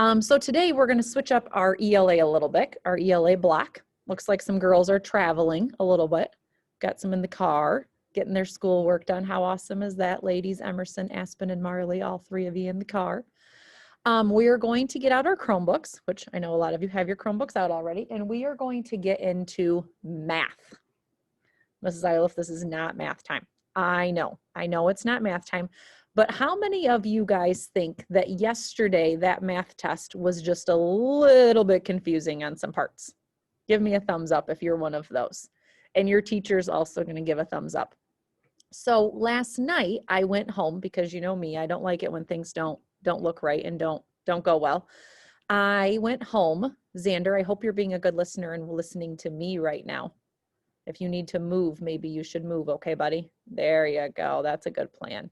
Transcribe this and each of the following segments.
So today we're going to switch up our ELA a little bit, our ELA block. Looks like some girls are traveling a little bit. Got some in the car, getting their schoolwork done. How awesome is that, ladies? Emerson, Aspen, and Marley, all three of you in the car. We are going to get out our Chromebooks, which I know a lot of you have your Chromebooks out already, and we are going to get into math. Mrs. Eiliff, this is not math time. I know it's not math time, but how many of you guys think that yesterday that math test was just a little bit confusing on some parts? Give me a thumbs up if you're one of those. And your teacher's also going to give a thumbs up. So last night I went home because you know me, I don't like it when things don't look right and don't go well. I went home. Xander, I hope you're being a good listener and listening to me right now. If you need to move, maybe you should move. Okay, buddy? There you go. That's a good plan.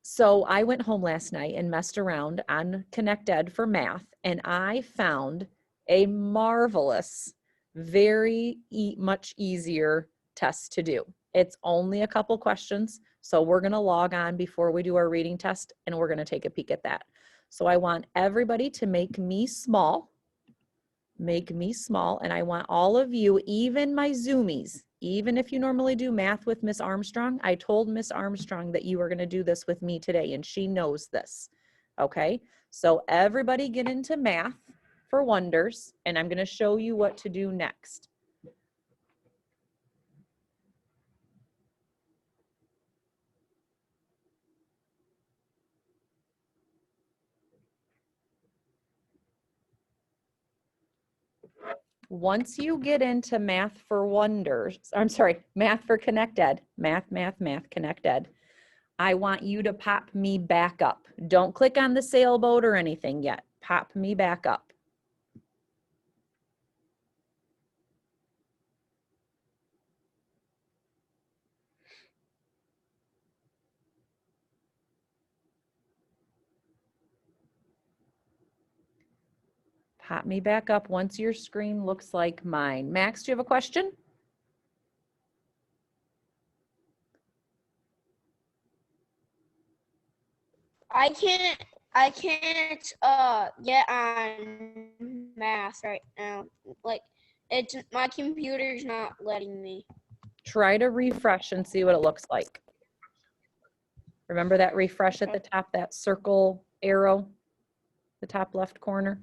So I went home last night and messed around on ConnectEd for math, and I found a marvelous, very much easier test to do. It's only a couple questions, so we're going to log on before we do our reading test, and we're going to take a peek at that. So I want everybody to make me small, and I want all of you, even my Zoomies, even if you normally do math with Miss Armstrong, I told Miss Armstrong that you were going to do this with me today, and she knows this. Okay, so everybody get into math for wonders, and I'm going to show you what to do next. Once you get into math for wonders, I'm sorry, math for ConnectEd, math, ConnectEd, I want you to pop me back up. Don't click on the sailboat or anything yet. Pop me back up. Pop me back up once your screen looks like mine. Max, do you have a question? I can't get on math right now. Like my computer's not letting me. Try to refresh and see what it looks like. Remember that refresh at the top, that circle arrow, the top left corner?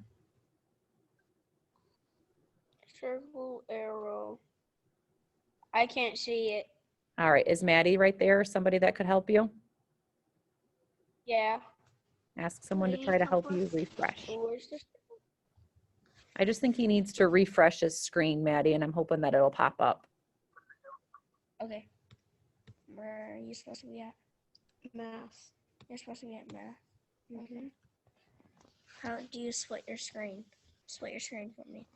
Circle arrow. I can't see it. All right, is Maddie right there? Somebody that could help you? Yeah. Ask someone to try to help you refresh. Where's this? I just think he needs to refresh his screen, Maddie, and I'm hoping that it'll pop up. Okay. Where are you supposed to be at? Math. You're supposed to be at math. Mm-hmm. How do you split your screen? Split your screen for me.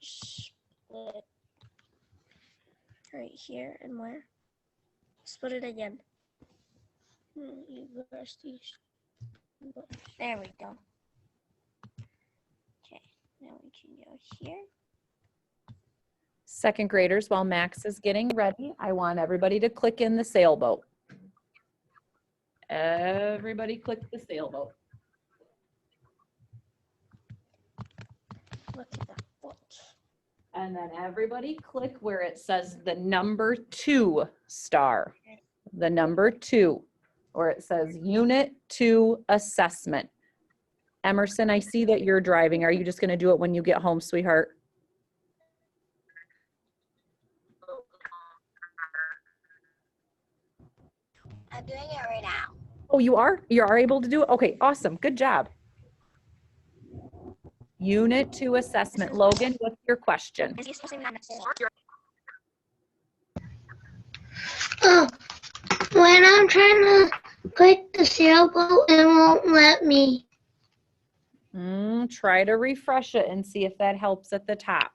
Split. Right here and where? Split it again. There we go. Okay, now we can go here. Second graders, while Max is getting ready, I want everybody to click in the sailboat. Everybody click the sailboat. Look at that book. And then everybody click where it says the number 2 star. The number 2, where it says Unit 2 Assessment. Emerson, I see that you're driving. Are you just going to do it when you get home, sweetheart? I'm doing it right now. Oh, you are? You are able to do it? Okay, awesome. Good job. Unit 2 Assessment. Logan, what's your question? Oh, when I'm trying to click the sailboat, it won't let me. Try to refresh it and see if that helps at the top.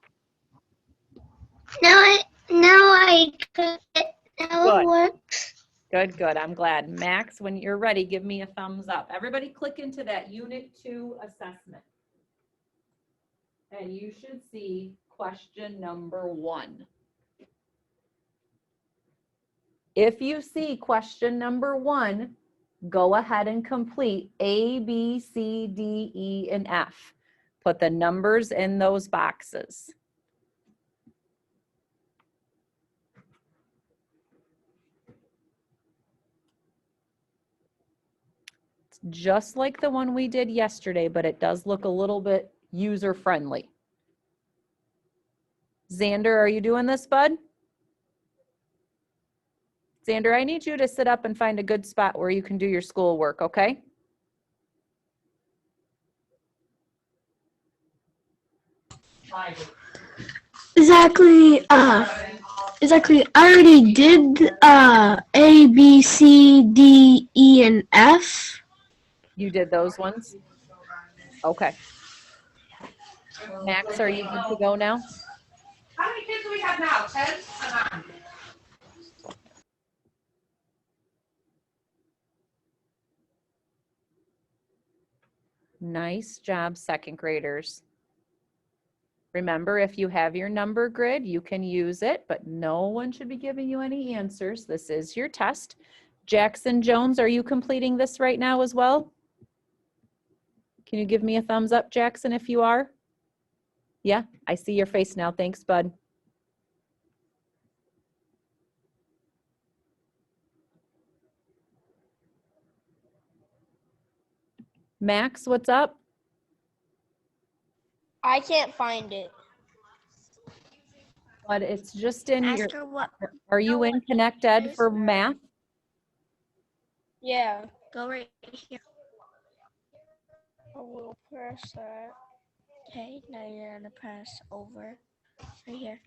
Now I click it. Now it works. Good. I'm glad. Max, when you're ready, give me a thumbs up. Everybody click into that Unit 2 Assessment. And you should see question number 1. If you see question number 1, go ahead and complete A, B, C, D, E, and F. Put the numbers in those boxes. It's just like the one we did yesterday, but it does look a little bit user-friendly. Xander, are you doing this, bud? Xander, I need you to sit up and find a good spot where you can do your schoolwork, okay? Exactly. Exactly. I already did A, B, C, D, E, and F. You did those ones? Okay. Max, are you good to go now? How many kids do we have now? 10? Nice job, second graders. Remember, if you have your number grid, you can use it, but no one should be giving you any answers. This is your test. Jackson Jones, are you completing this right now as well? Can you give me a thumbs up, Jackson, if you are? Yeah, I see your face now. Thanks, bud. Max, what's up? I can't find it. But it's just in your, Ask her what. are you in Connect Ed for math? Yeah. Go right here. I will press that. Okay, now you're gonna press over. Right here.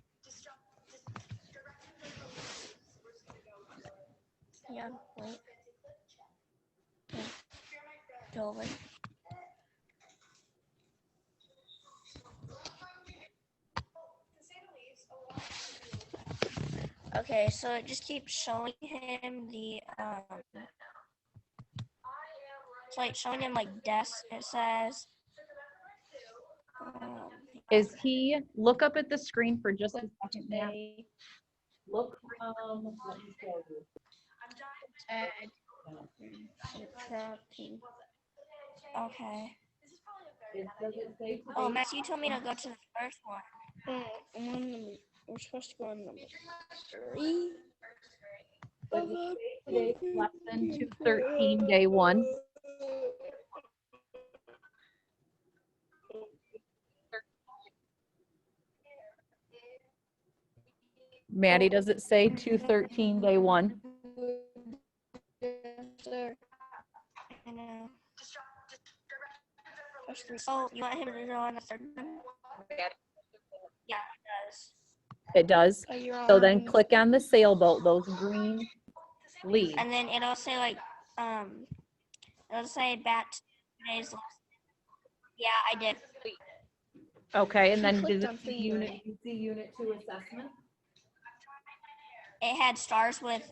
Yeah, wait. Okay. Go over. Okay, so it just keeps showing him the it's like showing him like desk, it says. Is he, look up at the screen for just a second, Matt. Look, let me show you. Okay. Does it say Oh, today? Max, you told me to go to the first one. We're supposed to go on number 3. Does it say today's lesson 213, day 1? Maddie, does it say 213, day 1? I know. Oh, you want him to go on the third one? Yeah, it does. It does. Oh, you're So then click on the sailboat, those green leaves. And then it'll say like, it'll say back to today's lesson. Yeah, I did. Okay, and then clicked does on it see three, unit, right? you see unit 2 assessment? It had stars with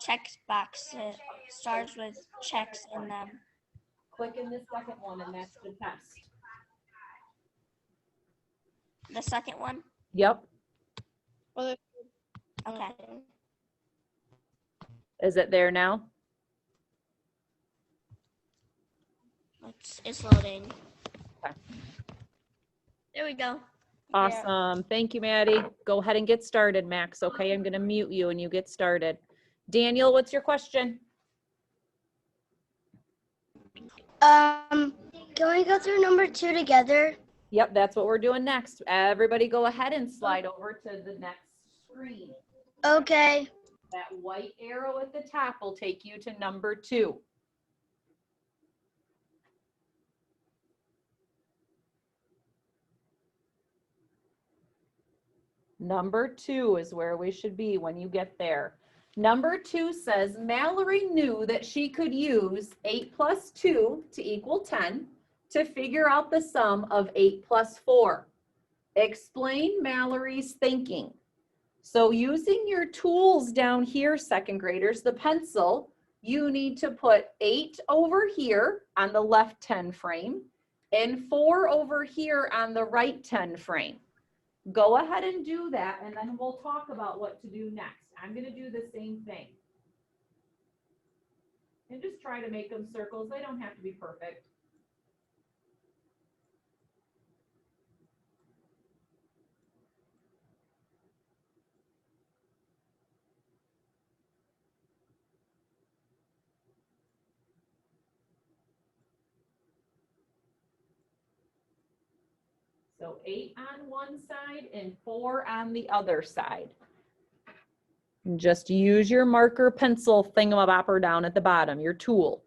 check boxes, stars with checks in them. Click in the second one and that's the test. The second one? Yep. Okay. Is it there now? It's loading. Okay. There we go. Awesome. Thank you, Maddie. Go ahead and get started, Max. Okay, I'm going to mute you and you get started. Daniel, what's your question? Can we go through number 2 together? Yep, that's what we're doing next. Everybody go ahead and slide over to the next screen. Okay. That white arrow at the top will take you to number 2. Number 2 is where we should be when you get there. Number 2 says, Mallory knew that she could use 8 plus 2 to equal 10 to figure out the sum of 8 plus 4. Explain Mallory's thinking. So using your tools down here, second graders, the pencil, you need to put 8 over here on the left 10 frame and 4 over here on the right 10 frame. Go ahead and do that, and then we'll talk about what to do next. I'm going to do the same thing. And just try to make them circles. They don't have to be perfect. So 8 on one side and 4 on the other side. And just use your marker pencil thingamabopper down at the bottom, your tool.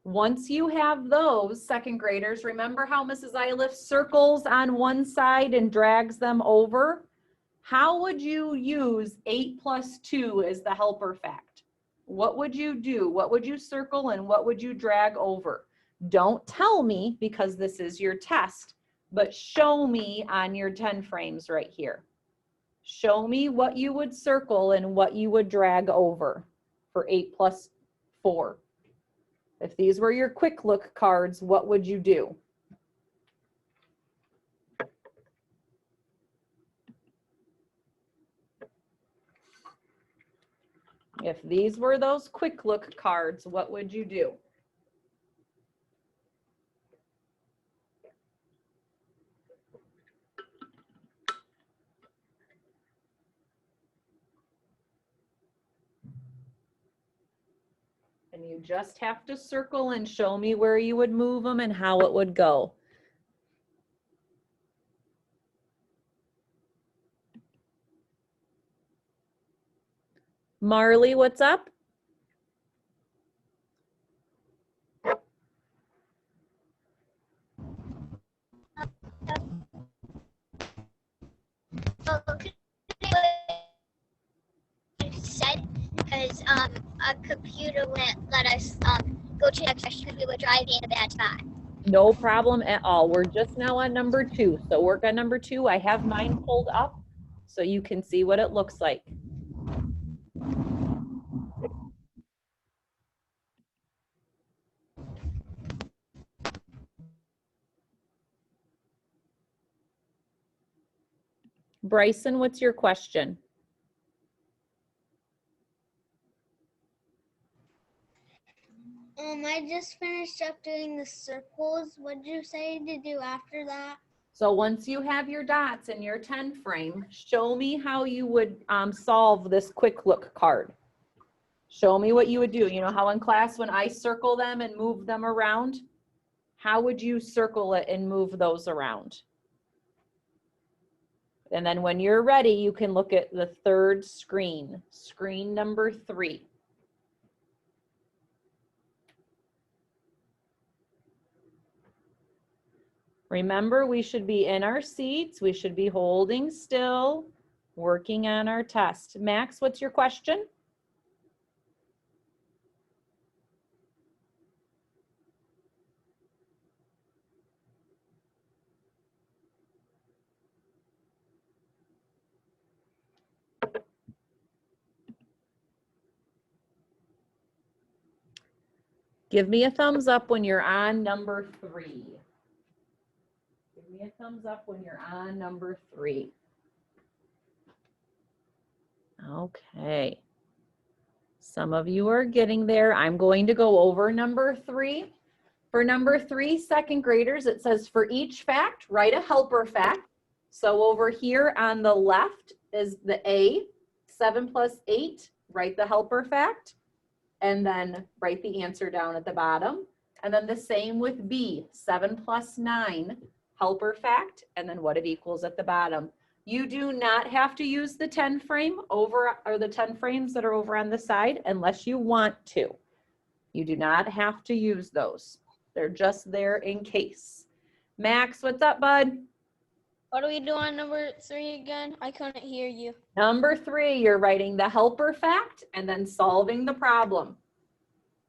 Once you have those, second graders, remember how Mrs. Iliff circles on one side and drags them over? How would you use 8 plus 2 as the helper fact? What would you do? What would you circle and what would you drag over? Don't tell me because this is your test, but show me on your 10 frames right here. Show me what you would circle and what you would drag over for 8 plus 4. If these were your quick look cards, what would you do? If these were those quick look cards, what would you do? And you just have to circle and show me where you would move them and how it would go. Marley, what's up? Said because a computer wouldn't let us go to the next section because we were driving in a bad spot. No problem at all. We're just now on number 2. So work on number 2. I have mine pulled up so you can see what it looks like. Bryson, what's your question? I just finished up doing the circles. What did you say to do after that? So once you have your dots in your 10 frame, show me how you would solve this quick look card. Show me what you would do. You know how in class when I circle them and move them around, how would you circle it and move those around? And then when you're ready, you can look at the third screen, screen number 3. Remember, we should be in our seats. We should be holding still, working on our test. Max, what's your question? Give me a thumbs up when you're on number 3. Give me a thumbs up when you're on number 3. Okay. Some of you are getting there. I'm going to go over number 3. For number 3, second graders, it says for each fact, write a helper fact. So over here on the left is the A, 7 plus 8, write the helper fact. And then write the answer down at the bottom. And then the same with B, 7 plus 9, helper fact, and then what it equals at the bottom. You do not have to use the 10 frame over, or the 10 frames that are over on the side unless you want to. You do not have to use those. They're just there in case. Max, what's up, bud? What do we do on number 3 again? I couldn't hear you. Number 3, you're writing the helper fact and then solving the problem.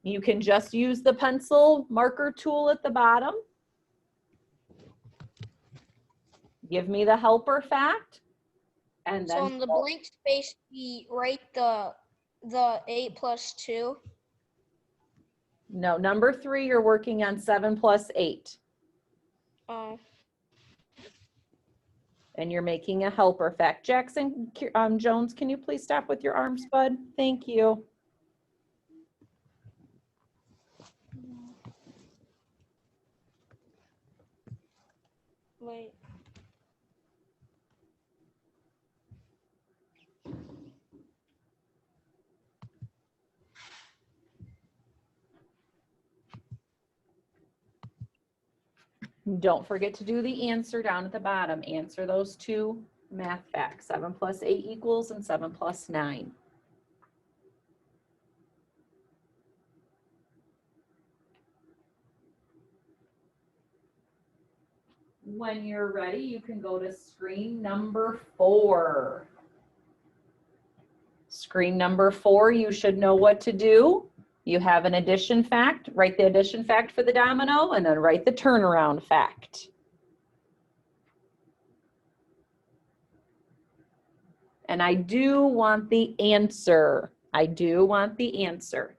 You can just use the pencil marker tool at the bottom. Give me the helper fact. And then So in the blank space, we write the 8 plus 2. No, number 3, you're working on 7 plus 8. Oh. And you're making a helper fact. Jackson Jones, can you please stop with your arms, bud? Thank you. Wait. Don't forget to do the answer down at the bottom. Answer those 2 math facts. 7 plus 8 equals and 7 plus 9. When you're ready, you can go to screen number 4. Screen number 4, you should know what to do. You have an addition fact. Write the addition fact for the domino and then write the turnaround fact. And I do want the answer. I do want the answer.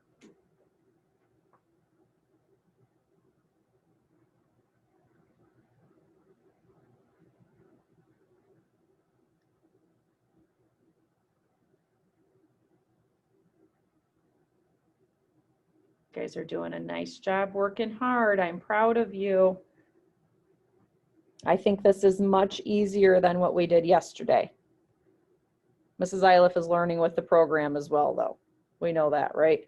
You guys are doing a nice job working hard. I'm proud of you. I think this is much easier than what we did yesterday. Mrs. Eiliff is learning with the program as well, though. We know that, right?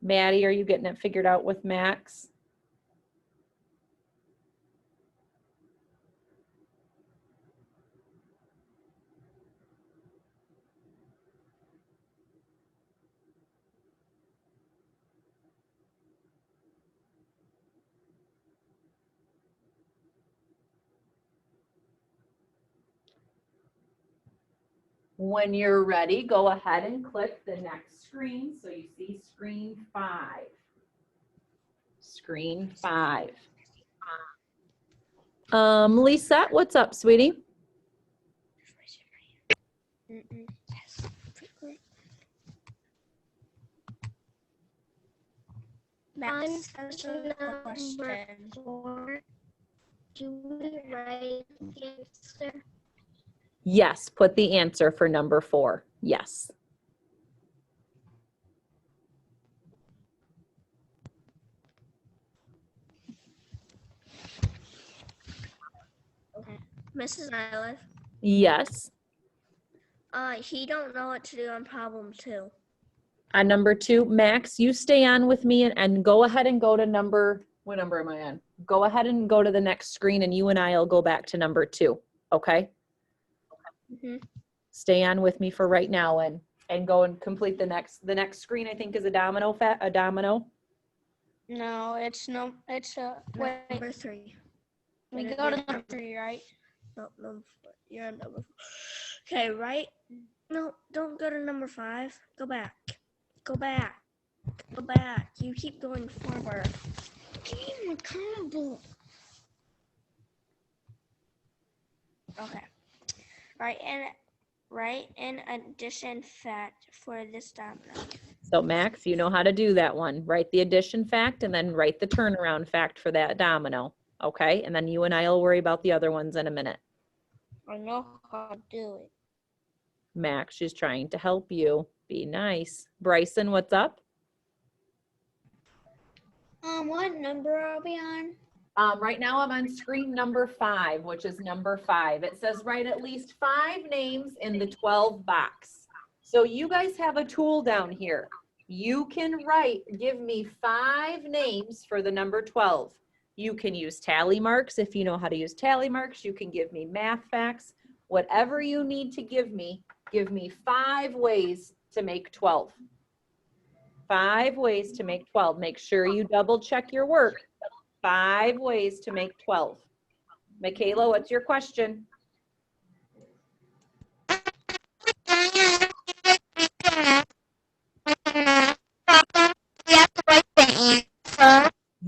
Maddie, are you getting it figured out with Max? When you're ready, go ahead and click the next screen. So you see screen 5. Screen 5. Lisette, what's up, sweetie? Max has a Number question. 4. Do we write the answer? Yes, put the answer for number 4. Yes. Okay. Mrs. Eiliff, Yes. he don't know what to do on problem 2. On number 2, Max, you stay on with me and go ahead and go to number, what number am I on? Go ahead and go to the next screen and you and I will go back to number 2, okay? Stay on with me for right now and go and complete the next screen. I think is a domino. No, it's wait. Number 3. We go to number 3, right? No, number 4. You're on number 4. Okay, right? No, don't go to number 5. Go back. Go back. Go back. You keep going forward. Give me my combo. Okay. Write an addition fact for this domino. So Max, you know how to do that one. Write the addition fact and then write the turnaround fact for that domino. Okay, and then you and I will worry about the other ones in a minute. I know how to do it. Max, she's trying to help you. Be nice. Bryson, what's up? What number are we on? Right now I'm on screen number 5, which is number 5. It says write at least 5 names in the 12 box. So you guys have a tool down here. You can give me 5 names for the number 12. You can use tally marks if you know how to use tally marks. You can give me math facts. Whatever you need to give me 5 ways to make 12. 5 ways to make 12. Make sure you double check your work. 5 ways to make 12. Michaela, what's your question?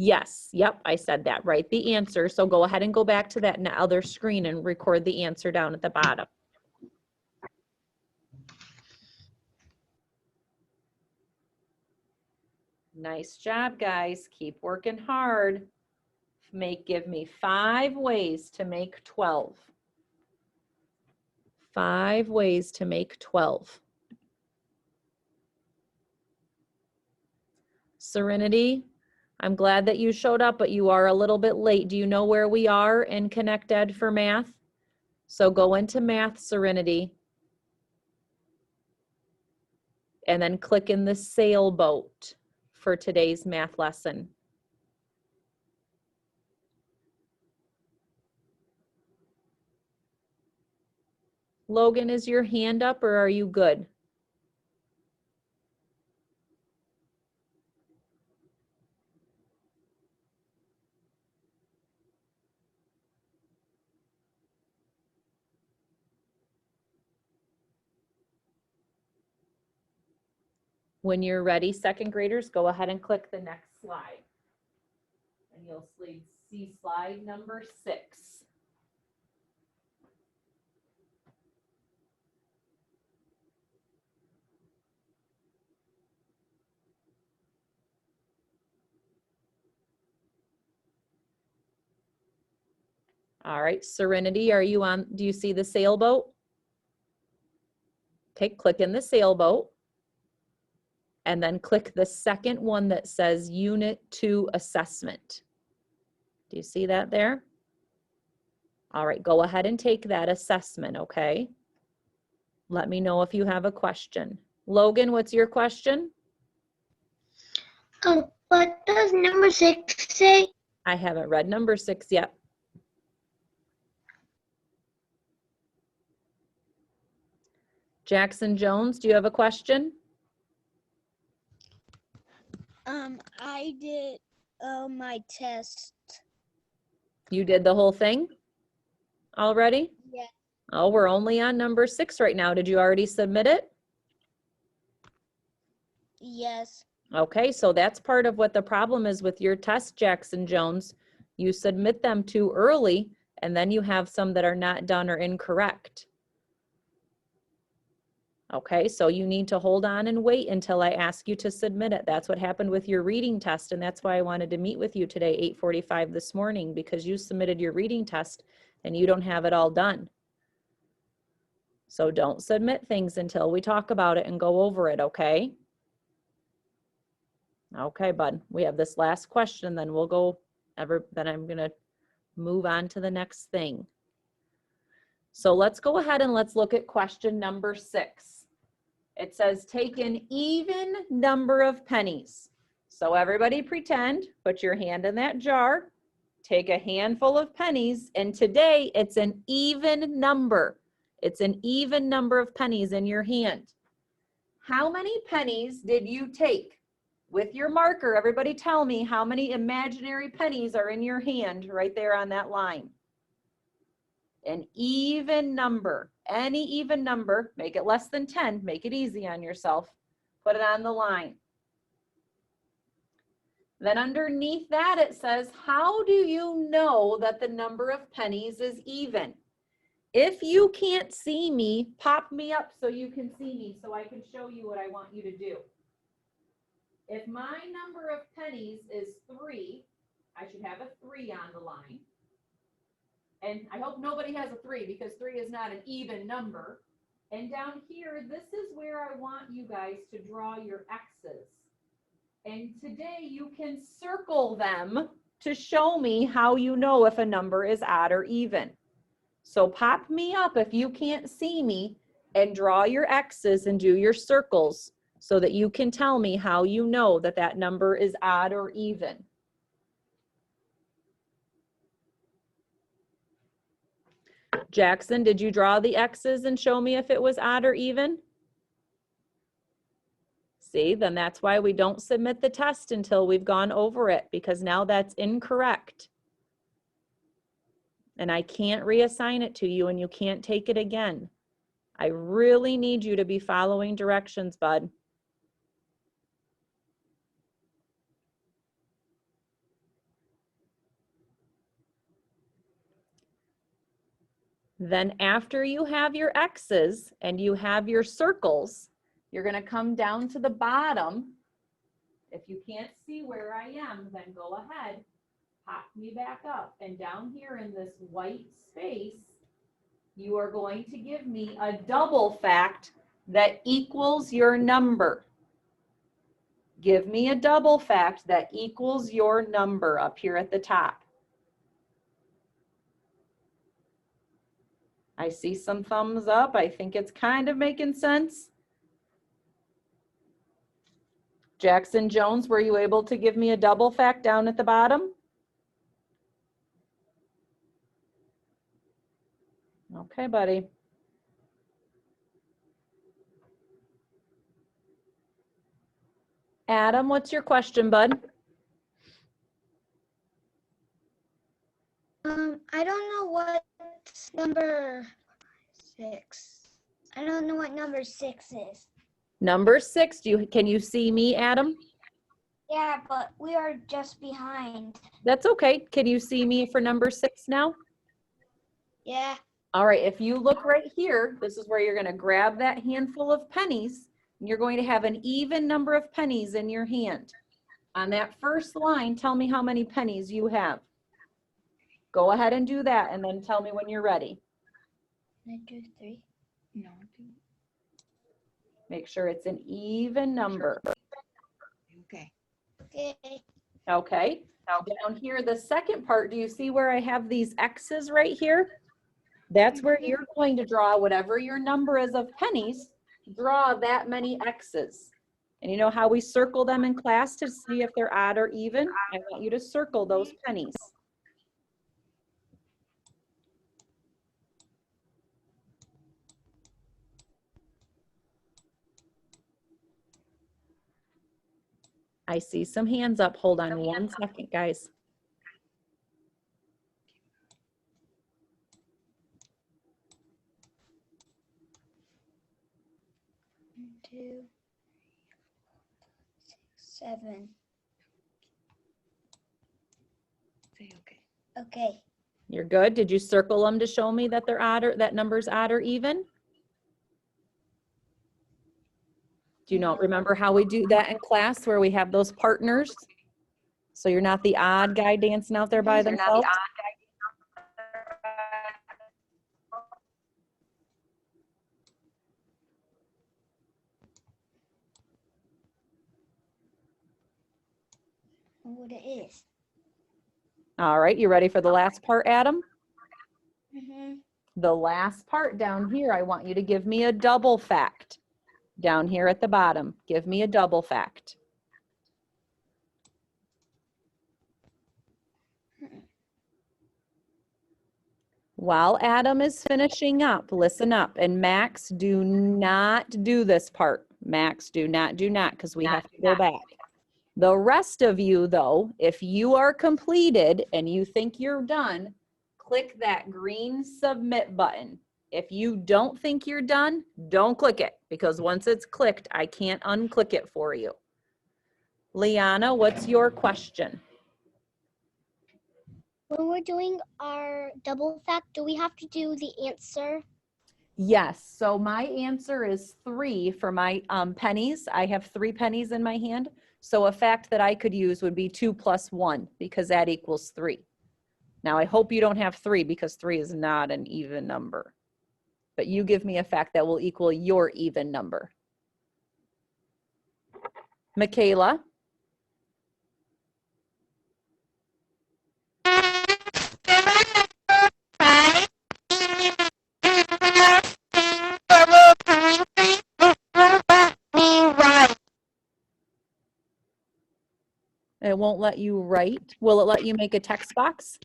Yes, yep, I said that. Write the answer. So go ahead and go back to that other screen and record the answer down at the bottom. Nice job, guys. Keep working hard. Give me 5 ways to make 12. 5 ways to make 12. Serenity, I'm glad that you showed up, but you are a little bit late. Do you know where we are in Connect Ed for math? So go into Math, Serenity, and then click in the sailboat for today's math lesson. Logan, is your hand up or are you good? When you're ready, second graders, go ahead and click the next slide. And you'll see slide number 6. All right, Serenity, are you on? Do you see the sailboat? Okay, click in the sailboat. And then click the second one that says Unit 2 Assessment. Do you see that there? All right, go ahead and take that assessment, okay? Let me know if you have a question. Logan, what's your question? What does number 6 say? I haven't read number 6 yet. Jackson Jones, do you have a question? I did my test. You did the whole thing already? Yeah. Oh, we're only on number 6 right now. Did you already submit it? Yes. Okay, so that's part of what the problem is with your test, Jackson Jones. You submit them too early, and then you have some that are not done or incorrect. Okay, so you need to hold on and wait until I ask you to submit it. That's what happened with your reading test, and that's why I wanted to meet with you today, 8:45 this morning, because you submitted your reading test and you don't have it all done. So don't submit things until we talk about it and go over it, okay? Okay, bud, we have this last question, then we'll go then I'm gonna move on to the next thing. So let's go ahead and let's look at question number 6. It says take an even number of pennies. So everybody pretend, put your hand in that jar, take a handful of pennies, and today it's an even number. It's an even number of pennies in your hand. How many pennies did you take? With your marker, everybody tell me how many imaginary pennies are in your hand right there on that line. An even number, any even number, make it less than 10, make it easy on yourself, put it on the line. Then underneath that it says, how do you know that the number of pennies is even? If you can't see me, pop me up so you can see me so I can show you what I want you to do. If my number of pennies is 3, I should have a 3 on the line. And I hope nobody has a 3 because 3 is not an even number. And down here, this is where I want you guys to draw your X's. And today you can circle them to show me how you know if a number is odd or even. So pop me up if you can't see me and draw your X's and do your circles so that you can tell me how you know that that number is odd or even. Jackson, did you draw the X's and show me if it was odd or even? See, then that's why we don't submit the test until we've gone over it, because now that's incorrect. And I can't reassign it to you and you can't take it again. I really need you to be following directions, bud. Then after you have your X's and you have your circles, you're going to come down to the bottom. If you can't see where I am, then go ahead, pop me back up. And down here in this white space, you are going to give me a double fact that equals your number. Give me a double fact that equals your number up here at the top. I see some thumbs up. I think it's kind of making sense. Jackson Jones, were you able to give me a double fact down at the bottom? Okay, buddy. Adam, what's your question, bud? I don't know what's number 6. I don't know what number 6 is. Number 6, can you see me, Adam? Yeah, but we are just behind. That's okay. Can you see me for number 6 now? Yeah. All right, if you look right here, this is where you're going to grab that handful of pennies, and you're going to have an even number of pennies in your hand. On that first line, tell me how many pennies you have. Go ahead and do that, and then tell me when you're ready. 1, 2, 3. No. Make sure it's an even number. Okay. Okay. Okay. Now down here, the second part, do you see where I have these X's right here? That's where you're going to draw whatever your number is of pennies, draw that many X's. And you know how we circle them in class to see if they're odd or even? I want you to circle those pennies. I see some hands up. Hold on 1 second, guys. One, 2, 6, 7. Say okay. Okay. You're good. Did you circle them to show me that they're odd or that number's odd or even? Do you not remember how we do that in class where we have those partners? So you're not the odd guy dancing out there by themselves? What it is. All right, you ready for the last part, Adam? Mm-hmm. The last part down here, I want you to give me a double fact. Down here at the bottom, give me a double fact. While Adam is finishing up, listen up. And Max, do not do this part. Max, do not, because we have to go back. The rest of you, though, if you are completed and you think you're done, click that green submit button. If you don't think you're done, don't click it, because once it's clicked, I can't unclick it for you. Liana, what's your question? When we're doing our double fact, do we have to do the answer? Yes, so my answer is 3 for my pennies. I have 3 pennies in my hand. So a fact that I could use would be 2 plus 1, because that equals 3. Now I hope you don't have 3, because 3 is not an even number. But you give me a fact that will equal your even number. Michaela? It won't let you write. Will it let you make a text box?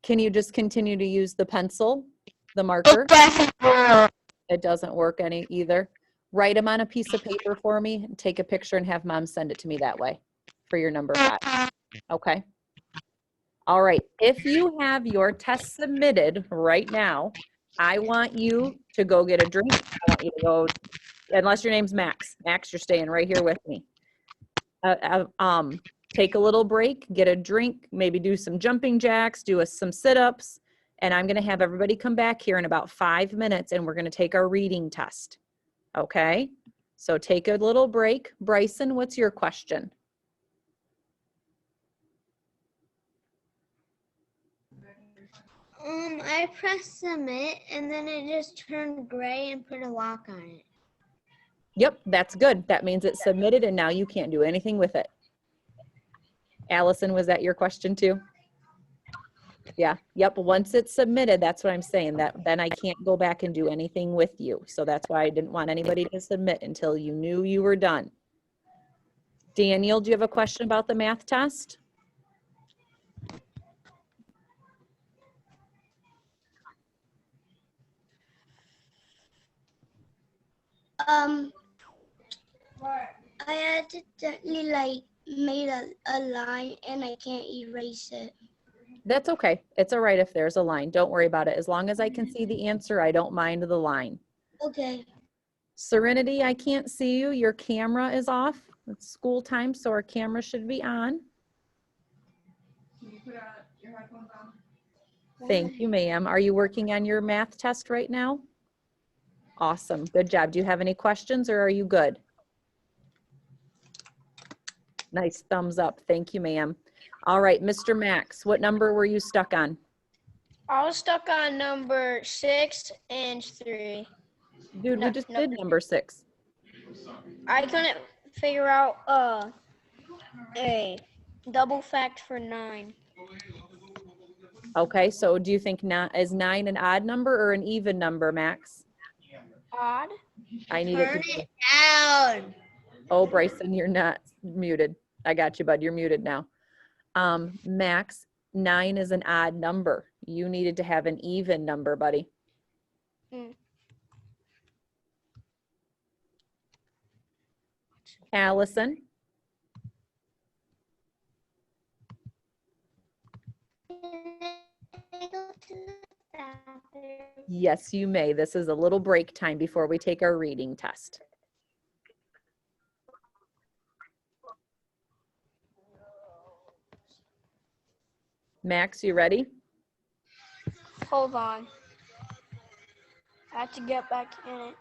Can you just continue to use the pencil, the marker? It doesn't work any either. Write them on a piece of paper for me, and take a picture and have mom send it to me that way for your number 5. Okay. All right. If you have your test submitted right now, I want you to go get a drink. I want you to go, unless your name's Max. Max, you're staying right here with me. take a little break, get a drink, maybe do some jumping jacks, do some sit-ups, and I'm going to have everybody come back here in about 5 minutes and we're going to take our reading test. Okay? So take a little break. Bryson, what's your question? I pressed submit and then it just turned gray and put a lock on it. Yep, that's good. That means it's submitted and now you can't do anything with it. Allison, was that your question too? Yeah, yep, once it's submitted, that's what I'm saying, that then I can't go back and do anything with you. So that's why I didn't want anybody to submit until you knew you were done. Daniel, do you have a question about the math test? I accidentally made a line and I can't erase it. That's okay. It's all right if there's a line. Don't worry about it. As long as I can see the answer, I don't mind the line. Okay. Serenity, I can't see you. Your camera is off. It's school time, so our camera should be on. Can you put your headphones on? Thank you, ma'am. Are you working on your math test right now? Awesome. Good job. Do you have any questions or are you good? Nice thumbs up. Thank you, ma'am. All right, Mr. Max, what number were you stuck on? I was stuck on number 6 and 3. Dude, we just did number 6. I couldn't figure out a double fact for 9. Okay, so do you think is 9 an odd number or an even number, Max? Odd. I need it Turn to be. it down. Oh, Bryson, you're not muted. I got you, bud. You're muted now. Max, 9 is an odd number. You needed to have an even number, buddy. Allison? Yes, you may. This is a little break time before we take our reading test. Max, you ready? Hold on. I have to get back in it.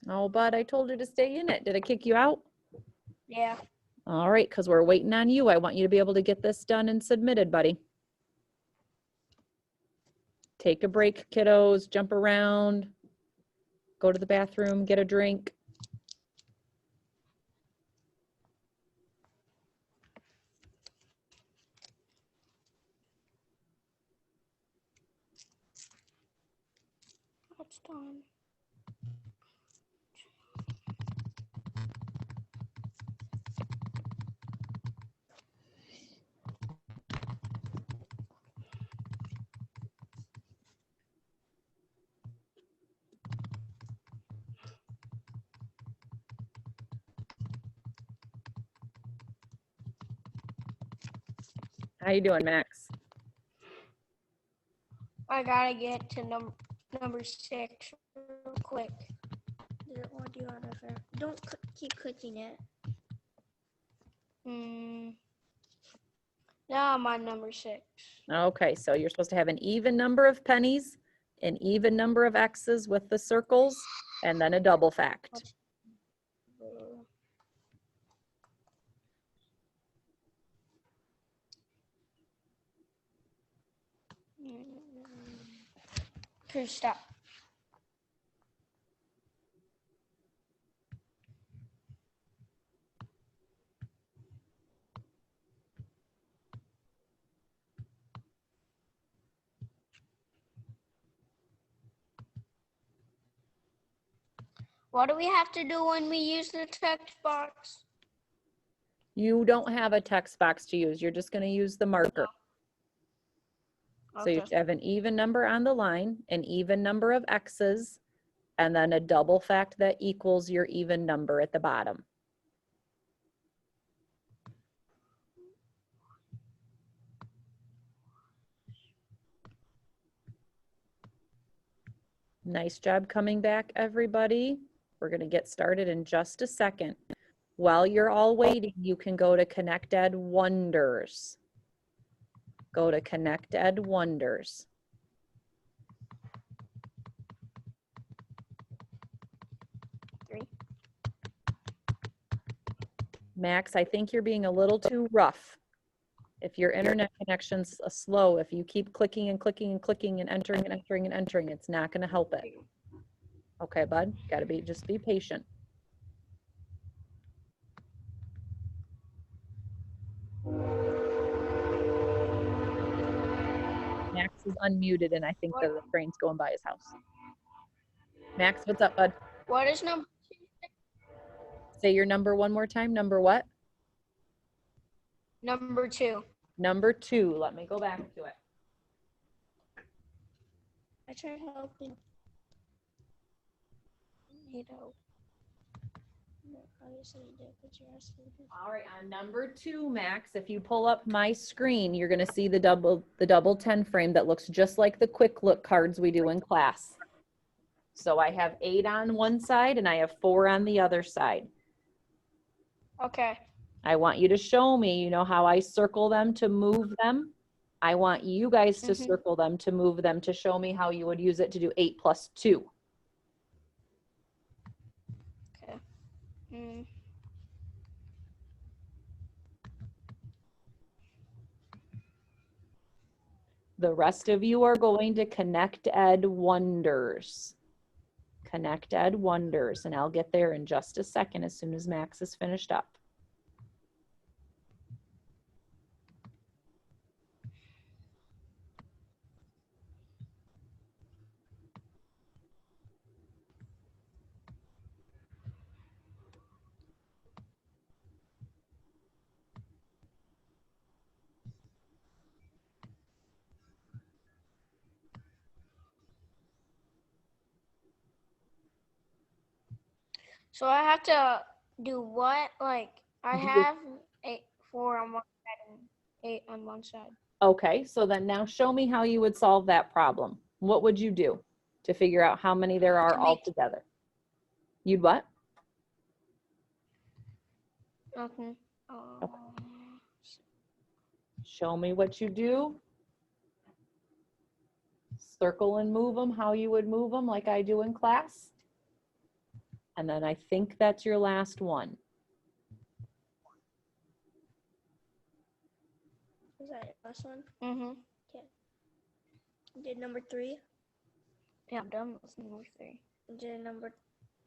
Oh, bud, I told you to stay in it. Did I kick you out? Yeah. All right, because we're waiting on you. I want you to be able to get this done and submitted, buddy. Take a break, kiddos. Jump around. Go to the bathroom, get a drink. That's done. How you doing, Max? I gotta get to number 6 real quick. What do you want to do? Don't keep clicking it. Now I'm on number 6. Okay, so you're supposed to have an even number of pennies, an even number of X's with the circles, and then a double fact. Okay, stop. What do we have to do when we use the text box? You don't have a text box to use. You're just going to use the marker. So you Okay. have an even number on the line, an even number of X's, and then a double fact that equals your even number at the bottom. Nice job coming back, everybody. We're going to get started in just a second. While you're all waiting, you can go to Connect Ed Wonders. Go to Connect Ed Wonders. Max, I think you're being a little too rough. If your internet connection's slow, if you keep clicking and clicking and clicking and entering and entering and entering, it's not going to help it. Okay, bud, gotta just be patient. Max is unmuted, and I think the train's going by his house. Max, what's up, bud? What is number? Say your number one more time. Number what? Number 2. Number 2. Let me go back to it. I tried helping. All right, on number 2, Max, if you pull up my screen, you're going to see the double 10 frame that looks just like the quick look cards we do in class. So I have 8 on one side and I have 4 on the other side. Okay. I want you to show me, you know how I circle them to move them? I want you guys to circle them to move them to show me how you would use it to do 8 plus 2. Okay. The rest of you are going to Connect Ed Wonders. Connect Ed Wonders, and I'll get there in just a second as soon as Max is finished up. So I have to do what? Like I have 4 on one side and 8 on one side. Okay, so then now show me how you would solve that problem. What would you do to figure out how many there are altogether? You'd what? Okay. Show me what you do. Circle and move them, how you would move them like I do in class. And then I think that's your last one. Is that your last one? Mm-hmm. Okay. Did number 3? Yeah, I'm done with number 3. Did number...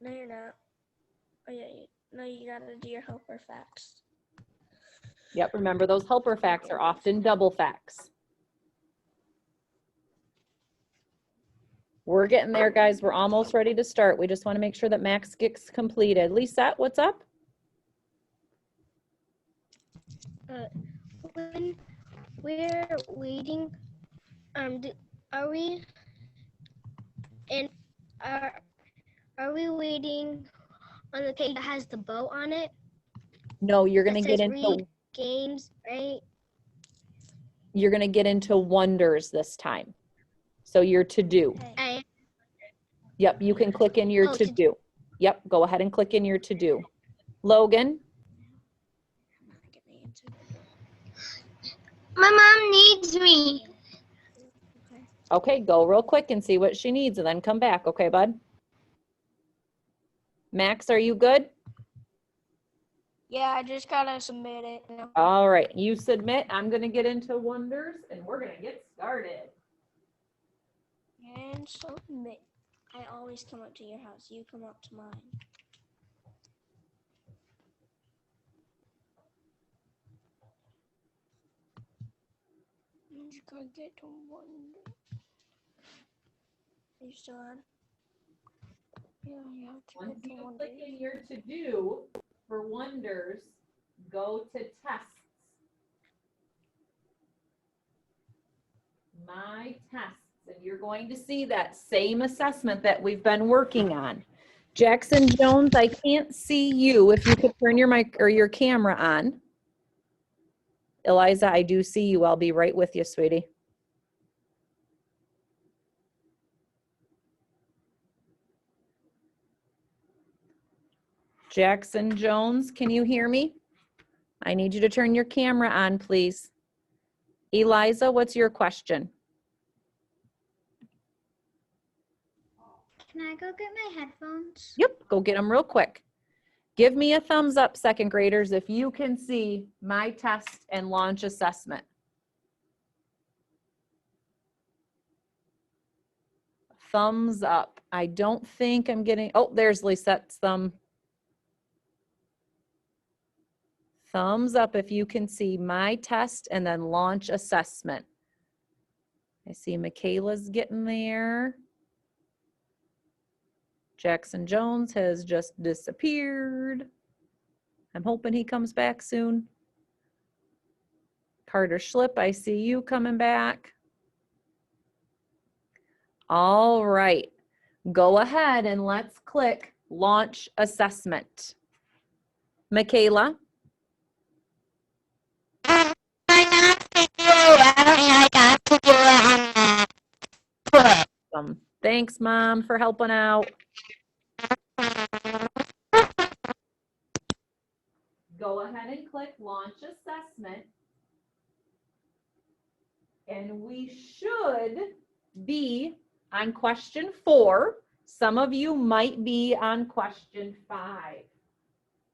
No, you're not. Oh, yeah. No, you gotta do your helper facts. Yep, remember those helper facts are often double facts. We're getting there, guys. We're almost ready to start. We just want to make sure that Max gets completed. Lisette, what's up? When we're waiting, are we waiting on the page that has the bow on it? No, you're going to That get says into read games, right? You're going to get into Wonders this time. So your to do. Okay. Yep, you can click in your to do. Yep, go ahead and click in your to do. Logan? My mom needs me. Okay, go real quick and see what she needs and then come back. Okay, bud? Max, are you good? Yeah, I just gotta submit it. All right, you submit. I'm going to get into Wonders and we're going to get started. And submit. I always come up to your house. You come up to mine. I'm just gonna get to Wonder. Are you still on? Yeah, you have to Once get you to Wonder. click in your to do for Wonders, go to tests. My tests, and you're going to see that same assessment that we've been working on. Jackson Jones, I can't see you. If you could turn your mic or your camera on. Eliza, I do see you. I'll be right with you, sweetie. Jackson Jones, can you hear me? I need you to turn your camera on, please. Eliza, what's your question? Can I go get my headphones? Yep, go get them real quick. Give me a thumbs up, second graders, if you can see my test and launch assessment. Thumbs up. I don't think I'm getting, oh, there's Lisette's thumb. Thumbs up if you can see my test and then launch assessment. I see Michaela's getting there. Jackson Jones has just disappeared. I'm hoping he comes back soon. Carter Schlip, I see you coming back. All right, go ahead and let's click launch assessment. Michaela? Thanks, Mom, for helping out. Go ahead and click launch assessment. And we should be on question 4. Some of you might be on question 5.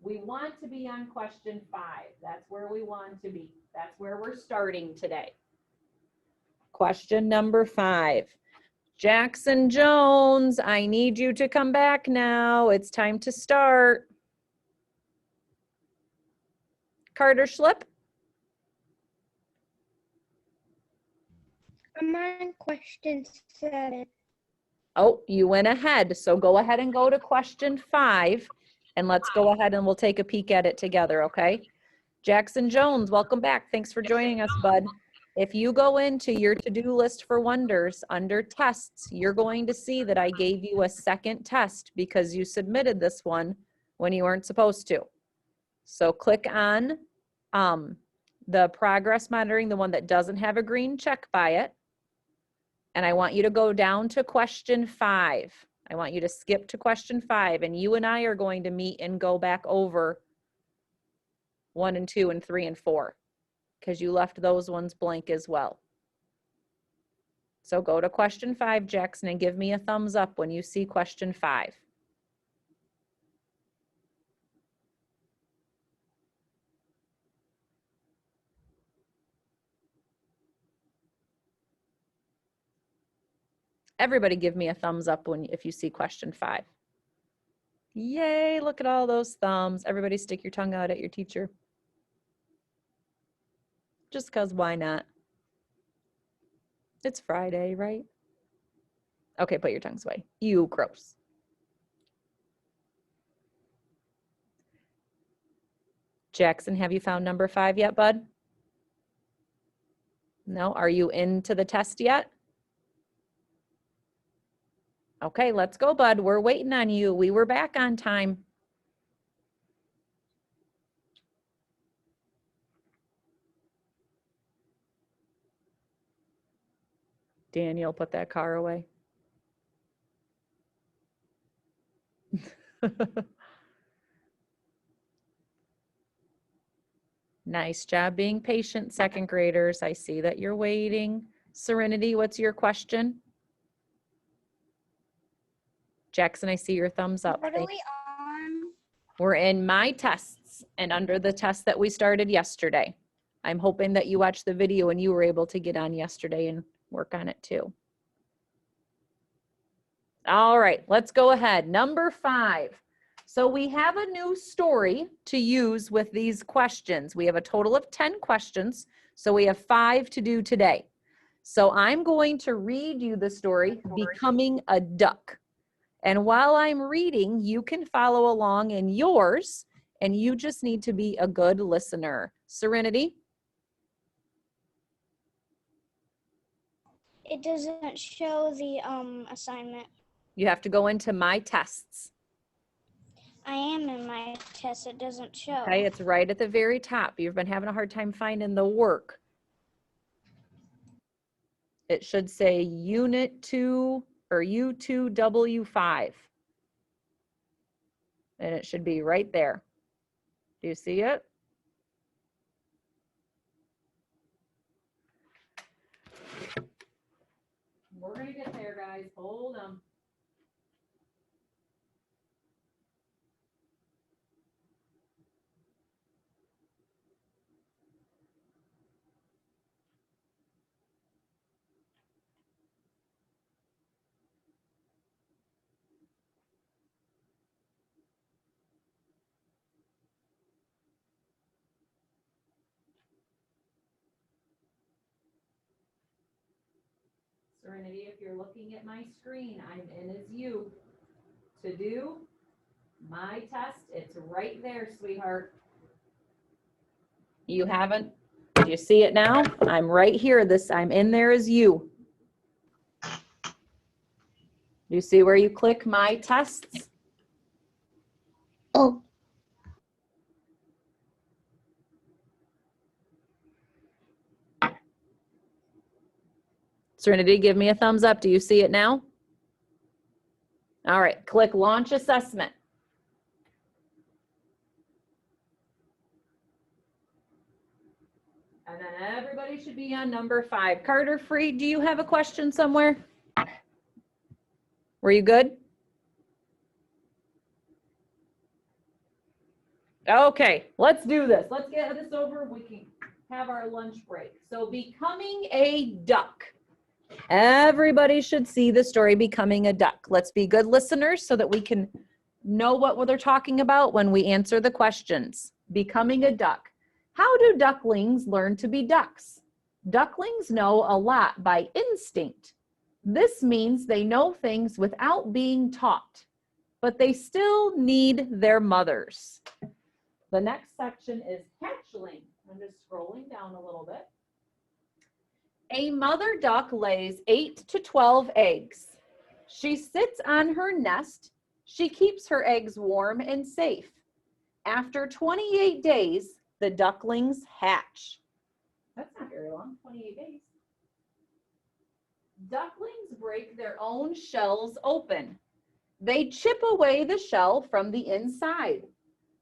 We want to be on question 5. That's where we want to be. That's where we're starting today. Question number 5. Jackson Jones, I need you to come back now. It's time to start. Carter Schlip? I'm on question 7. Oh, you went ahead. So go ahead and go to question 5. And let's go ahead and we'll take a peek at it together, okay? Jackson Jones, welcome back. Thanks for joining us, bud. If you go into your to-do list for Wonders under tests, you're going to see that I gave you a second test because you submitted this one when you weren't supposed to. So click on the progress monitoring, the one that doesn't have a green check by it. And I want you to go down to question 5. I want you to skip to question 5, and you and I are going to meet and go back over 1 and 2 and 3 and 4 because you left those ones blank as well. So go to question 5, Jackson, and give me a thumbs up when you see question 5. Everybody give me a thumbs up if you see question 5. Yay, look at all those thumbs. Everybody stick your tongue out at your teacher. Just because, why not? It's Friday, right? Okay, put your tongues away. You gross. Jackson, have you found number 5 yet, bud? No, are you into the test yet? Okay, let's go, bud. We're waiting on you. We were back on time. Daniel, put that car away. Nice job being patient, second graders. I see that you're waiting. Serenity, what's your question? Jackson, I see your thumbs up. What are we on? We're in my tests and under the test that we started yesterday. I'm hoping that you watched the video and you were able to get on yesterday and work on it too. All right, let's go ahead. Number 5. So we have a new story to use with these questions. We have a total of 10 questions, so we have 5 to do today. So I'm going to read you the story, Becoming a Duck. And while I'm reading, you can follow along in yours, and you just need to be a good listener. Serenity? It doesn't show the assignment. You have to go into My Tests. I am in my test. It doesn't show. Okay, it's right at the very top. You've been having a hard time finding the work. It should say Unit 2 or U2W5. and it should be right there. Do you see it? We're gonna get there, guys. Hold on. Serenity, if you're looking at my screen, I'm in as you. To do my test, it's right there, sweetheart. You haven't, do you see it now? I'm right here, I'm in there as you. Do you see where you click my tests? Oh, Serenity, give me a thumbs up. Do you see it now? All right, click launch assessment. And then everybody should be on number 5. Carter Free, do you have a question somewhere? Were you good? Okay, let's do this. Let's get this over. We can have our lunch break. So becoming a duck. Everybody should see the story Becoming a Duck. Let's be good listeners so that we can know what they're talking about when we answer the questions. Becoming a duck. How do ducklings learn to be ducks? Ducklings know a lot by instinct. This means they know things without being taught, but they still need their mothers. The next section is hatchling. I'm just scrolling down a little bit. A mother duck lays 8 to 12 eggs. She sits on her nest. She keeps her eggs warm and safe. After 28 days, the ducklings hatch. That's not very long, 28 days. Ducklings break their own shells open. They chip away the shell from the inside.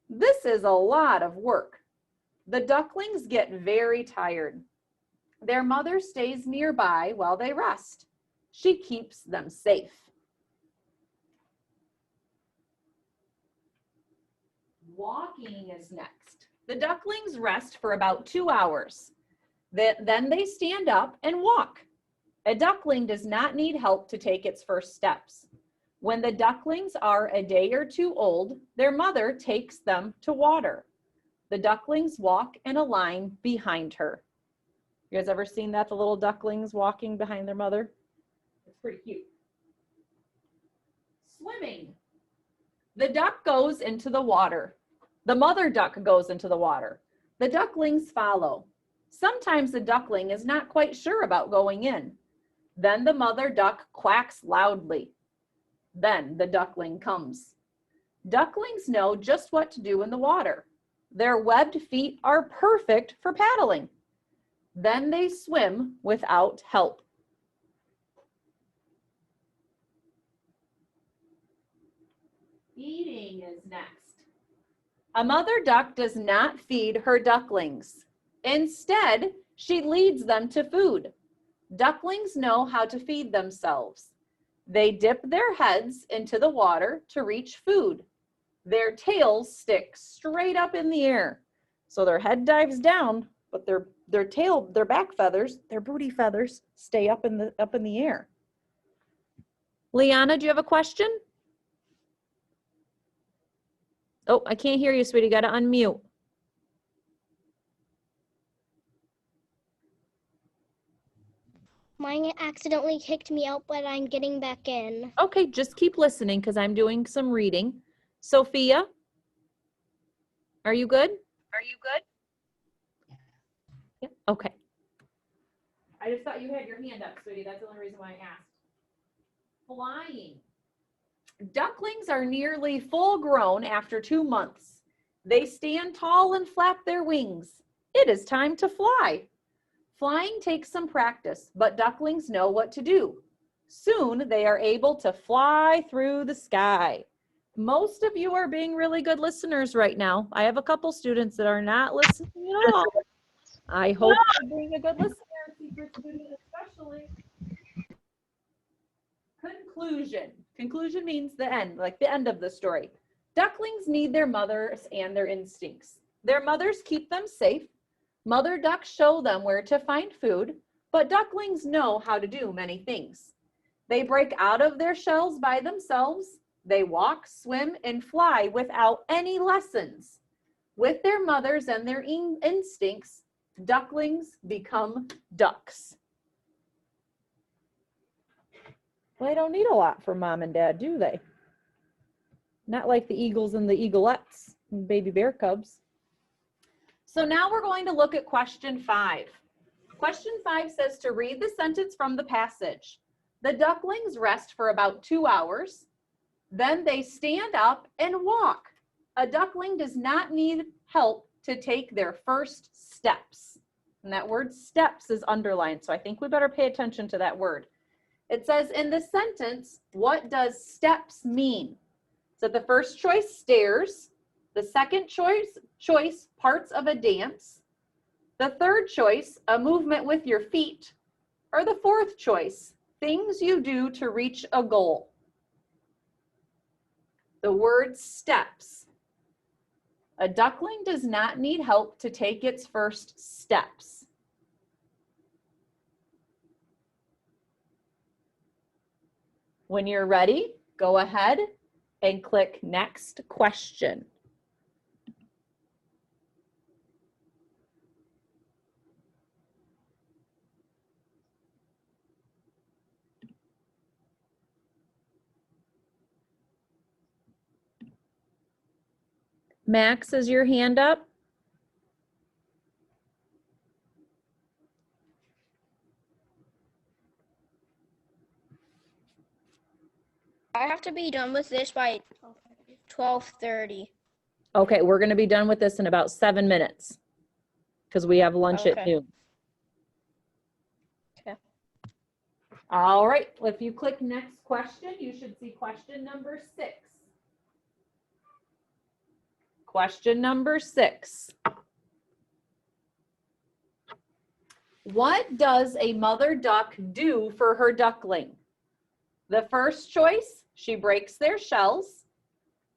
This is a lot of work. The ducklings get very tired. Their mother stays nearby while they rest. She keeps them safe. Walking is next. The ducklings rest for about 2 hours. Then they stand up and walk. A duckling does not need help to take its first steps. When the ducklings are a day or 2 old, their mother takes them to water. The ducklings walk in a line behind her. You guys ever seen that, the little ducklings walking behind their mother? It's pretty cute. Swimming. The duck goes into the water. The mother duck goes into the water. The ducklings follow. Sometimes the duckling is not quite sure about going in. Then the mother duck quacks loudly. Then the duckling comes. Ducklings know just what to do in the water. Their webbed feet are perfect for paddling. Then they swim without help. Eating is next. A mother duck does not feed her ducklings. Instead, she leads them to food. Ducklings know how to feed themselves. They dip their heads into the water to reach food. Their tails stick straight up in the air. So their head dives down, but their tail, their back feathers, their booty feathers stay up in the air. Liana, do you have a question? Oh, I can't hear you, sweetie. Got to unmute. mine accidentally kicked me out, but I'm getting back in. Okay, just keep listening because I'm doing some reading. Sophia, are you good? Yeah, okay. I just thought you had your hand up, sweetie. That's the only reason why I asked. Flying. Ducklings are nearly full grown after 2 months. They stand tall and flap their wings. It is time to fly. Flying takes some practice, but ducklings know what to do. Soon they are able to fly through the sky. Most of you are being really good listeners right now. I have a couple students that are not listening at all. I hope you're being a good listener, secret student especially. Conclusion. Conclusion means the end, like the end of the story. Ducklings need their mothers and their instincts. Their mothers keep them safe. Mother ducks show them where to find food, but ducklings know how to do many things. They break out of their shells by themselves. They walk, swim, and fly without any lessons. With their mothers and their instincts, ducklings become ducks. Well, they don't need a lot from mom and dad, do they? Not like the eagles and the eaglettes and baby bear cubs. So now we're going to look at question 5. Question 5 says to read the sentence from the passage. The ducklings rest for about 2 hours. Then they stand up and walk. A duckling does not need help to take their first steps. And that word steps is underlined, so I think we better pay attention to that word. It says in the sentence, what does steps mean? So the first choice, stairs. The second choice, parts of a dance. The third choice, a movement with your feet. Or the fourth choice, things you do to reach a goal. The word steps. A duckling does not need help to take its first steps. When you're ready, go ahead and click next question. Max, is your hand up? I have to be done with this by 12:30. Okay, we're going to be done with this in about 7 minutes because we have lunch at Okay. noon. Okay. All right, if you click next question, you should see question number 6. Question number 6. What does a mother duck do for her duckling? The first choice, she breaks their shells.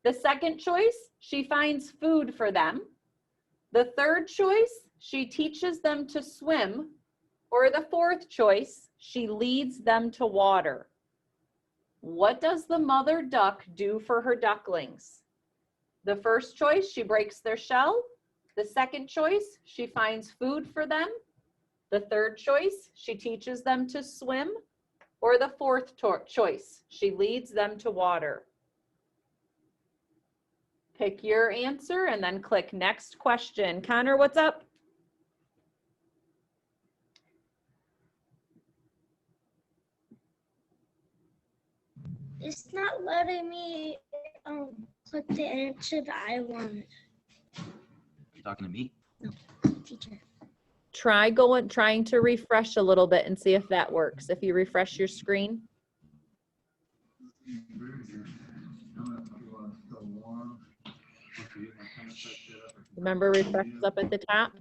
The second choice, she finds food for them. The third choice, she teaches them to swim. Or the fourth choice, she leads them to water. What does the mother duck do for her ducklings? The first choice, she breaks their shell. The second choice, she finds food for them. The third choice, she teaches them to swim. Or the fourth choice, she leads them to water. Pick your answer and then click next question. Connor, what's up? It's not letting me click the answer that I want. You talking to me? Teacher. Trying to refresh a little bit and see if that works. If you refresh your screen. Remember, refresh is up at the top.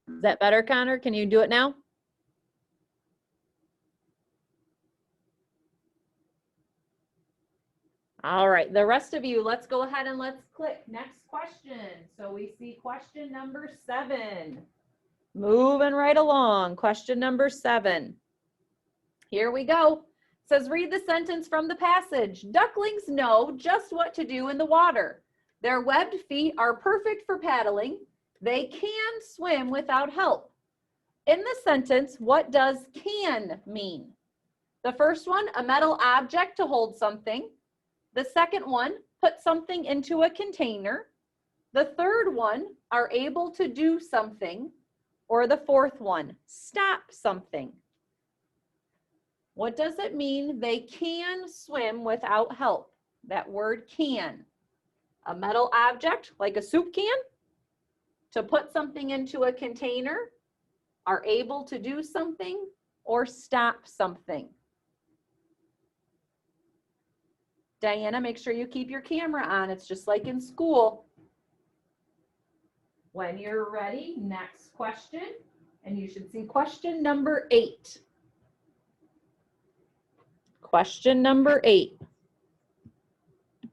Is that better, Connor? Can you do it now? All right, the rest of you, let's go ahead and let's click next question. So we see question number 7. Moving right along, question number 7. Here we go. It says, read the sentence from the passage. Ducklings know just what to do in the water. Their webbed feet are perfect for paddling. They can swim without help. In the sentence, what does can mean? The first one, a metal object to hold something. The second one, put something into a container. The third one, are able to do something. Or the fourth one, stop something. What does it mean they can swim without help? That word can. A metal object, like a soup can. To put something into a container. Are able to do something. Or stop something. Diana, make sure you keep your camera on. It's just like in school. When you're ready, next question. And you should see question number 8. Question number 8. You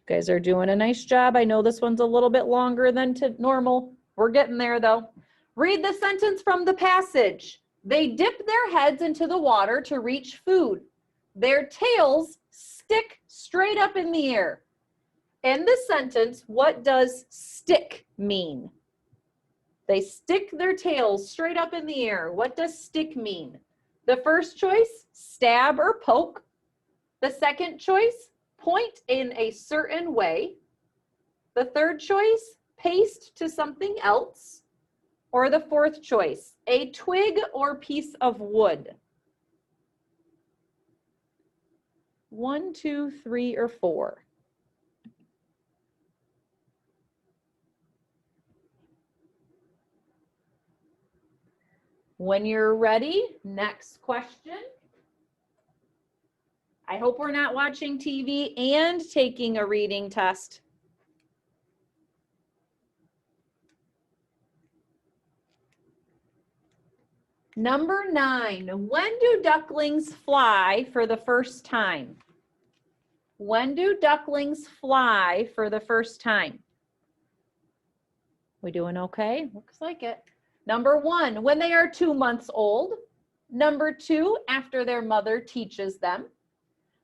guys are doing a nice job. I know this one's a little bit longer than normal. We're getting there though. Read the sentence from the passage. They dip their heads into the water to reach food. Their tails stick straight up in the air. In this sentence, what does stick mean? They stick their tails straight up in the air. What does stick mean? The first choice, stab or poke. The second choice, point in a certain way. The third choice, paste to something else. Or the fourth choice, a twig or piece of wood. 1, 2, 3, or 4. When you're ready, next question. I hope we're not watching TV and taking a reading test. Number 9, when do ducklings fly for the first time? When do ducklings fly for the first time? We doing okay? Looks like it. Number 1, when they are 2 months old. Number 2, after their mother teaches them.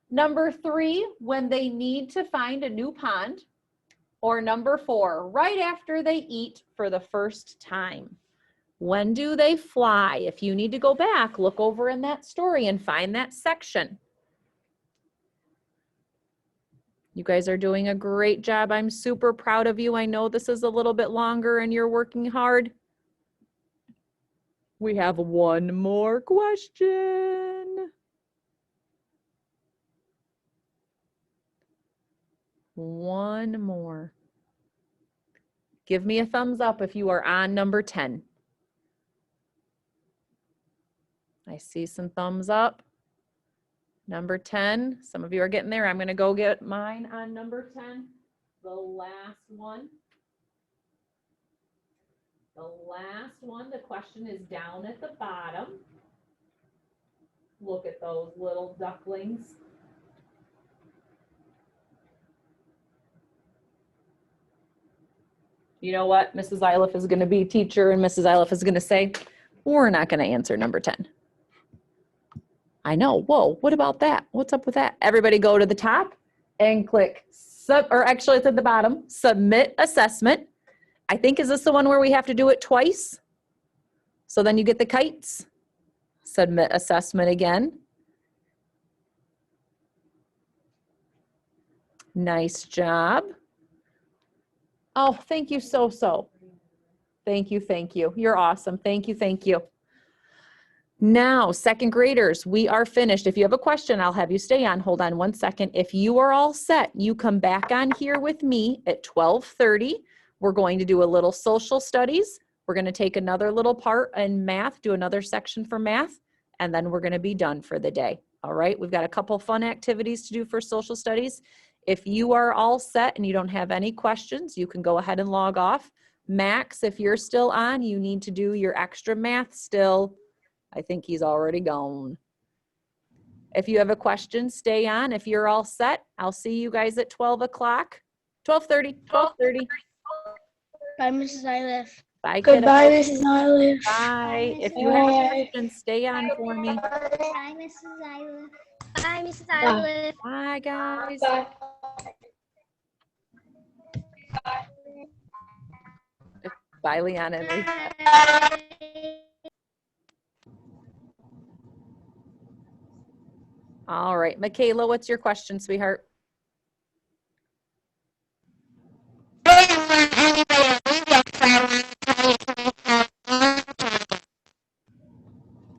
Number 3, when they need to find a new pond. Or number 4, right after they eat for the first time. When do they fly? If you need to go back, look over in that story and find that section. You guys are doing a great job. I'm super proud of you. I know this is a little bit longer and you're working hard. We have one more question. One more. Give me a thumbs up if you are on number 10. I see some thumbs up. Number 10, some of you are getting there. I'm gonna go get mine on number 10, the last one. The last one, the question is down at the bottom. Look at those little ducklings. You know what? Mrs. Iliff is gonna be teacher and Mrs. Iliff is gonna say, we're not gonna answer number 10. I know, whoa, what about that? What's up with that? Everybody go to the top and click or actually it's at the bottom, submit assessment. I think, is this the one where we have to do it twice? So then you get the kites. Submit assessment again. Nice job. Oh, thank you so. Thank you. You're awesome. Thank you. Now, second graders, we are finished. If you have a question, I'll have you stay on. Hold on one second. If you are all set, you come back on here with me at 12:30. We're going to do a little social studies. We're going to take another little part in math, do another section for math, and then we're going to be done for the day. All right, we've got a couple fun activities to do for social studies. If you are all set and you don't have any questions, you can go ahead and log off. Max, if you're still on, you need to do your extra math still. I think he's already gone. If you have a question, stay on. If you're all set, I'll see you guys at 12 o'clock. 12:30. Bye, Mrs. Iliff. Bye, Goodbye, kiddo. Mrs. Iliff. Bye. If you have a question, stay on for me. Bye, Mrs. Iliff. Bye, Mrs. Iliff. Bye, guys. Bye. Bye, Leanna and Lisa. Bye. All right, Michaela, what's your question, sweetheart?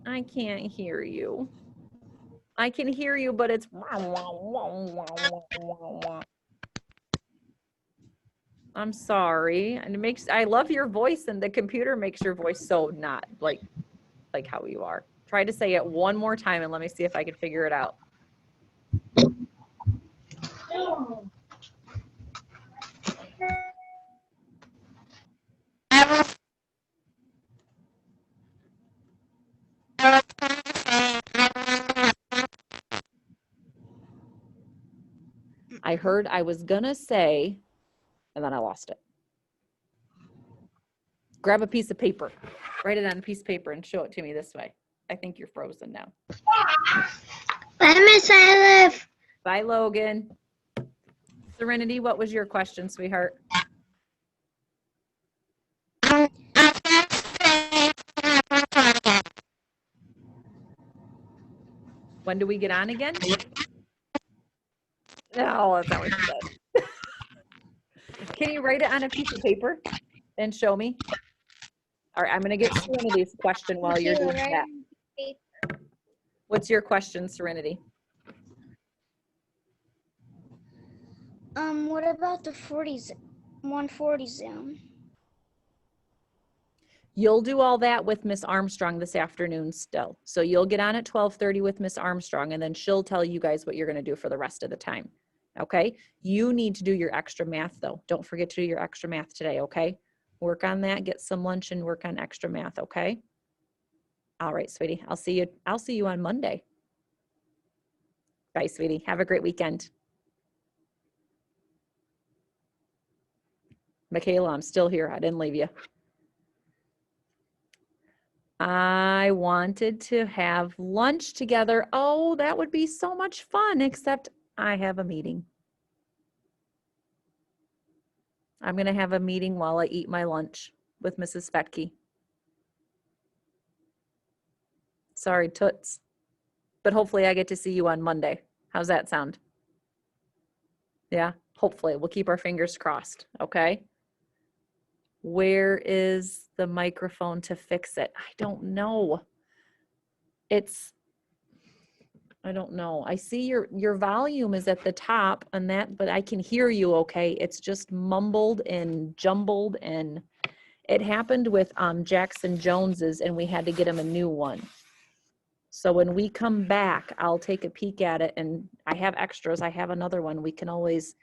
I can't hear you. I can hear you, but it's I'm sorry. And I love your voice, and the computer makes your voice so not like how you are. Try to say it one more time and let me see if I can figure it out. I heard I was gonna say, and then I lost it. Grab a piece of paper, write it on a piece of paper and show it to me this way. I think you're frozen now. Bye, Miss Olive. Bye, Logan. Serenity, what was your question, sweetheart? When do we get on again? No, that's not what you said. Can you write it on a piece of paper and show me? All right, I'm gonna get Serenity's question while you're doing that. What's your question, Serenity? What about the 140 Zoom? You'll do all that with Miss Armstrong this afternoon still. So you'll get on at 12:30 with Miss Armstrong, and then she'll tell you guys what you're gonna do for the rest of the time. Okay? You need to do your extra math though. Don't forget to do your extra math today, okay? Work on that, get some lunch and work on extra math, okay? All right, sweetie. I'll see you on Monday. Bye, sweetie. Have a great weekend. Michaela, I'm still here. I didn't leave you. I wanted to have lunch together. Oh, that would be so much fun, except I have a meeting. I'm going to have a meeting while I eat my lunch with Mrs. Spetke. Sorry, toots. But hopefully I get to see you on Monday. How's that sound? Yeah, hopefully. We'll keep our fingers crossed, okay? Where is the microphone to fix it? I don't know. I don't know. I see your volume is at the top and that, but I can hear you okay. It's just mumbled and jumbled, and it happened with Jackson Jones's, and we had to get him a new one. So when we come back, I'll take a peek at it, and I have extras. I have another one. We can always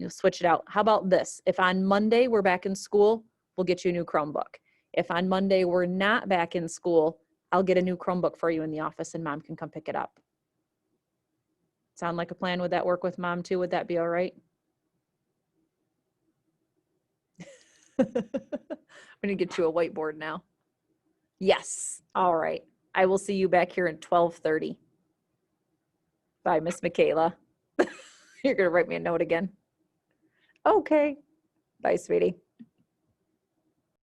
switch it out. How about this? If on Monday we're back in school, we'll get you a new Chromebook. If on Monday we're not back in school, I'll get a new Chromebook for you in the office and Mom can come pick it up. Sound like a plan? Would that work with Mom too? Would that be all right? I'm gonna get you a whiteboard now. Yes. All right. I will see you back here at 12:30. Bye, Miss Michaela. You're gonna write me a note again. Okay. Bye, sweetie.